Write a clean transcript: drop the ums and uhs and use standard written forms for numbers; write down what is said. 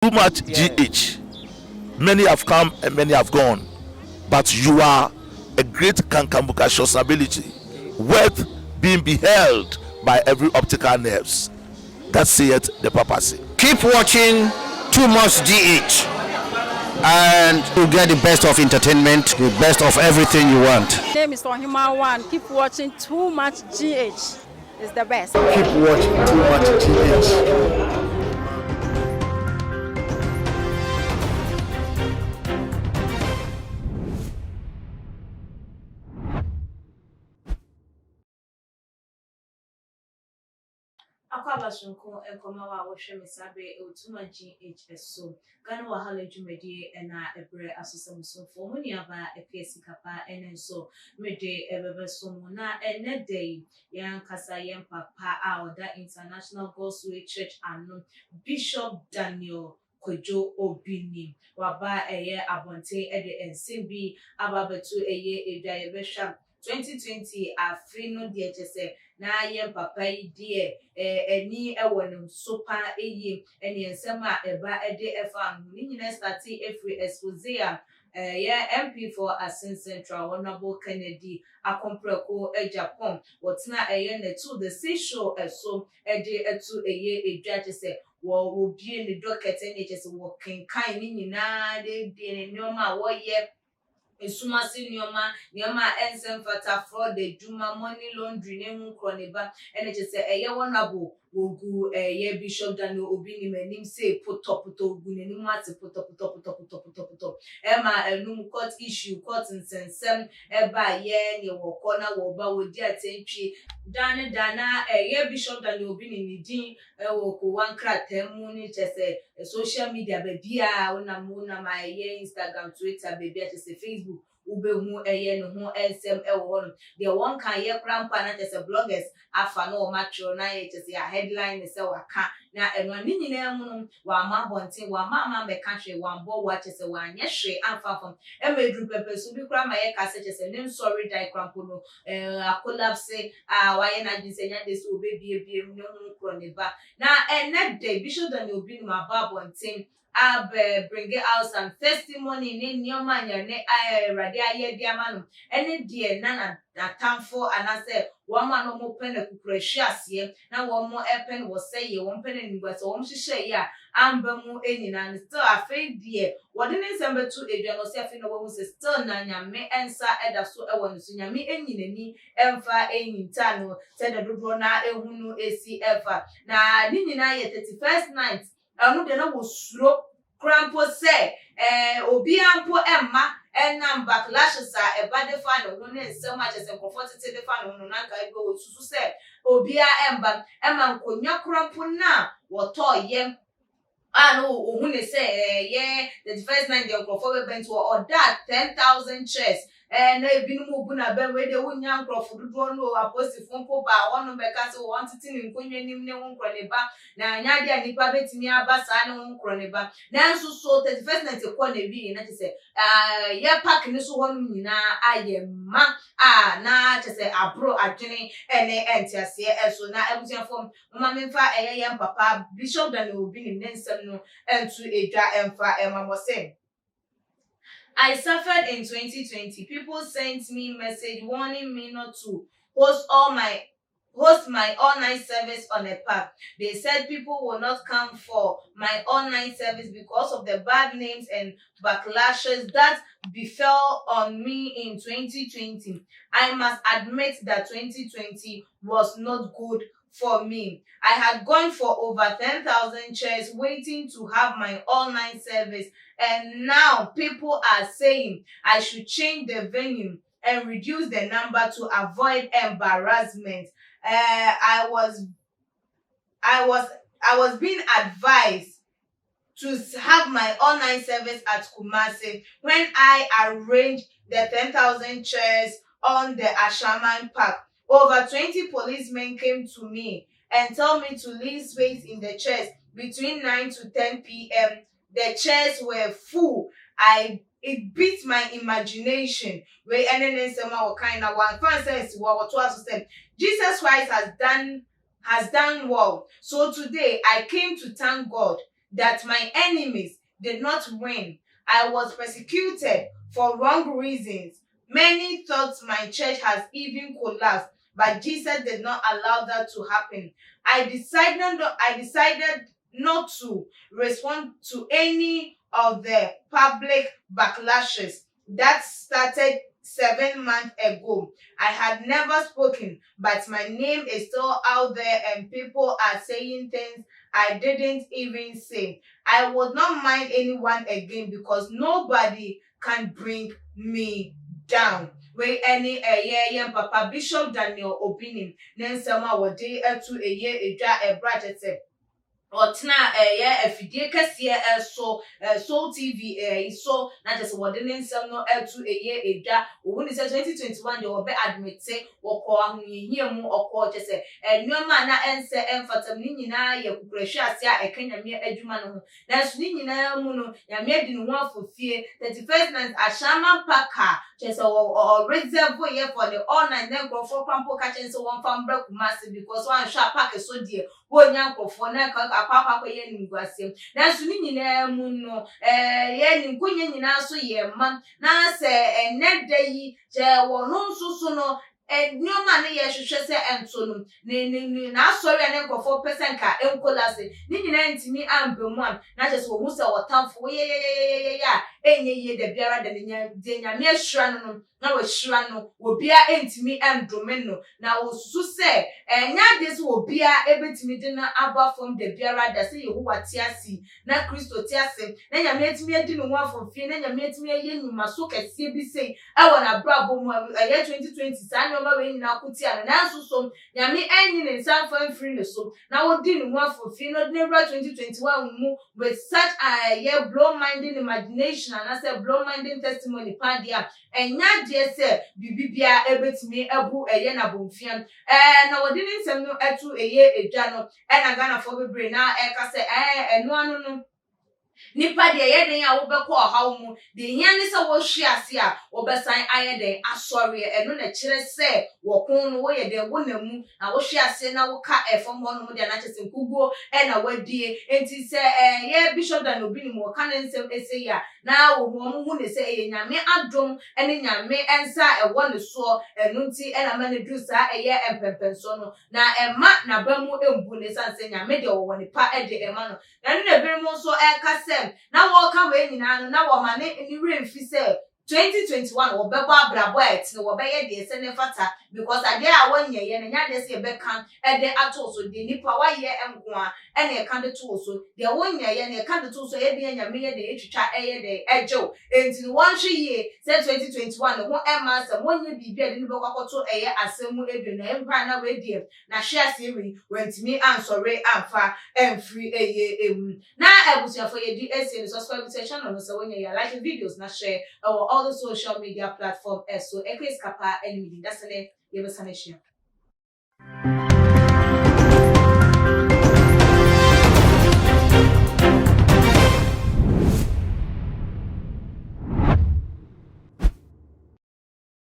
Too much GH. Many have come and many have gone, but you are a great kankamuka ability, worth being beheld by every optical nerves. That saith the papacy. Keep watching Too Much GH, and you get the best of entertainment, the best of everything you want. My name is Ohima One. Keep watching Too Much GH. It's the best. Keep watching Too Much GH. Akwabashunko enkomawa wohwe mesabe otuma GHS so Ghana wahala dwumadi na ebre asosamusofo muni aba EPS kapa enenso mede ebebeso mu na enedei yankasa yempapa a oda International Gospel Church anu Bishop Daniel Kojo Obinim waba eye abonte ede ensembi ababetu eye edayebesha 2020 afino de chese na yem papa yi de eni ewono sopa eye eni ensema eba ede efa ni nyina start every expose a MP for Asin Central Honorable Kennedy akompreko Japan wotna eye ne to the seashore so ede etu eye edwa chese wo bie ne docket eni chese wo kenkan ni nyina de nyoma wo ye Esumasi nioma ensem fata fraud juma money laundry nemu kroniba NHS eye honorable wogu Bishop Daniel Obinim enim say puto ogu nemu ati puto ema enum court issue court nsensem eba ye ne wo corner wo ba wodi atentwi dana Bishop Daniel Obinim ni din wo ko wankra temu ni chese social media bebia una ma ye Instagram Twitter bebia chese Facebook ubehu no ho ensem ewo no de won kan ye krampa na chese bloggers afa no matro na ye chese ya headline se waka na eno ani nyina mu no wa ma bonten wa ma meka hwe wa mbo wa chese wa anye hwe amfa fam emedru pepesu bi kra ma ye ka se chese nem sorry die krampo no a collapse wa ye na gisenya de so obebie no kroniba na enede Bishop Daniel Obinim aba bonten bring out some testimony in nyoma nyane rade aye diamano ene die na tamfo anase woma no mo pen kukurahwi ase na womo epen wo say won pen ni gwa so wom hihye ya amba mu enyina still afei die wode ne nsembetu edwa no se afei no wo se still na nyame ensa eda so ewo no so nyame enyinani emfa enyinta no se de dodo na ehunu esi efa na ni nyina ye 31st night anu de na wo suro krampo se obi ampo emma enam backlashes a eba de fa no ne nsem a chese comfort te de fa no na ka go susu se obi a emba emma nkonya krampo na woto yem no ohun ne se the first night the comfort went to or that 10,000 chairs na ebinu mu bu na ben we de wonya nkrofo dodo no apostifo mpo ba wono beka se wo antiti ni nkonwa nim ne wo nkro ne ba na anya de anipa betimi aba sa ne wo nkro ne ba na nso so 31st night ko na bi na se ya pack ni so wonu nyina ayema na se abro adwene ene entiase eso na ebusiafo mama memfa yem papa Bishop Daniel Obinim ne nsem no entu edwa emfa emamose. I suffered in 2020. People sent me message warning me not to host my online service on a path. They said people will not come for my online service because of the bad names and backlashes that befell on me in 2020. I must admit that 2020 was not good for me. I had gone for over 10,000 chairs waiting to have my online service, and now people are saying I should change the venue and reduce the number to avoid embarrassment. I was being advised to have my online service at Kumasi when I arranged the 10,000 chairs on the Ashaman Park. Over 20 policemen came to me and told me to leave space in the chairs between 9 to 10 p.m. The chairs were full. It beat my imagination. Where kind of one sense Jesus Christ has done well. So today I came to thank God that my enemies did not win. I was persecuted for wrong reasons. Many thought my church has even collapsed, but Jesus did not allow that to happen. I decided not to respond to any of the public backlashes that started 7 months ago. I had never spoken, but my name is still out there and people are saying things I didn't even say. I would not mind anyone again because nobody can bring me down. We any Papa Bishop Daniel Obinim Nensama wode etu edwa ebrajete Otna afidie kase so TV so na just wode ne nsem no etu edwa ohuni se 2021 de obe admit woko ahoyehia mu okọ chese enwoma na ense emfatam ni nyina ye kukurahwe ase a ekanyame adwuma no ho nanso ni nyina mu no nyame adi no ho afofie 31st night ashama paka chese o reserve ye for the all night then go for kwampo ka chese won fam bra kumase because one sha pack so die wonya nkofo na akwa ye nimguasem nanso ni nyina mu no ye ninkonye nyina so ye ma na se eneda yi je wono nsusu no nyoma ne ye hwehwe se ento no na asori ne nkofo pesenka enkolase ni nyina ntimi ambemu am na je se wo hu se wotamfo ye enye ye de biara de nyame ahura no na wo hura no obia entimi endome no na osusu se enya de se obia ebetimi de na aba from de biara da se Yehowa tiasi na Kristo tiasi na nyame etimi edi no ho afofie na nyame etimi ye nyuma so kese bi sei e na brabo mu 2020 sa nyoma we nyina kotia na nsuso nyame enyi ne nsanfa mfiri ne so na wodi no ho afofie no de 2021 mu with such a blow minding imagination and I say blow minding testimony pandia enya de se bibibia ebetimi ebu na bomfiam na wodi ne nsem no etu edwa no na Ghana for bebre na ka se eno anu no nipa de ye den a wo beko ohaw mu de hia ne se wo hwe ase a wo besan aye den asori eno na kire se wo kon no wo ye den wo namu na wo hwe ase na wo ka efom ho no mu de na chese nkuguo na wadie enti se ye Bishop Dan Obinim wo ka ne nsem ese ya na wo ho mu ne se nyame adom ene nyame ensa ewo ne so eno nti na ma ne du sa empempenso no na ema na ba mu embu ne sanse nyame de wo ne pa de ema no na ne be mu so ka se na wo ka we nyina no na wo ma ne remfi se 2021 wo bebo abrabo et no wo be ye de se ne fata because ade a wonye ye nya de se be kan e de ato so de nipa wa ye enko a e na kan de to so de wonye ye na kan de to so ye de nya me ye de etwitwa e ye de ejo enti no won hwe ye se 2021 no ho e ma se wonye bibia de ne be kwakoto e ye asemu edu na empra na we die na hwe ase we wentimi ansore amfa emfri e ye emu na ebusuafo ye di ese subscribe to channel no se wonye ye like videos na share all the social media platform so Ekris Kapa enemy that's the name you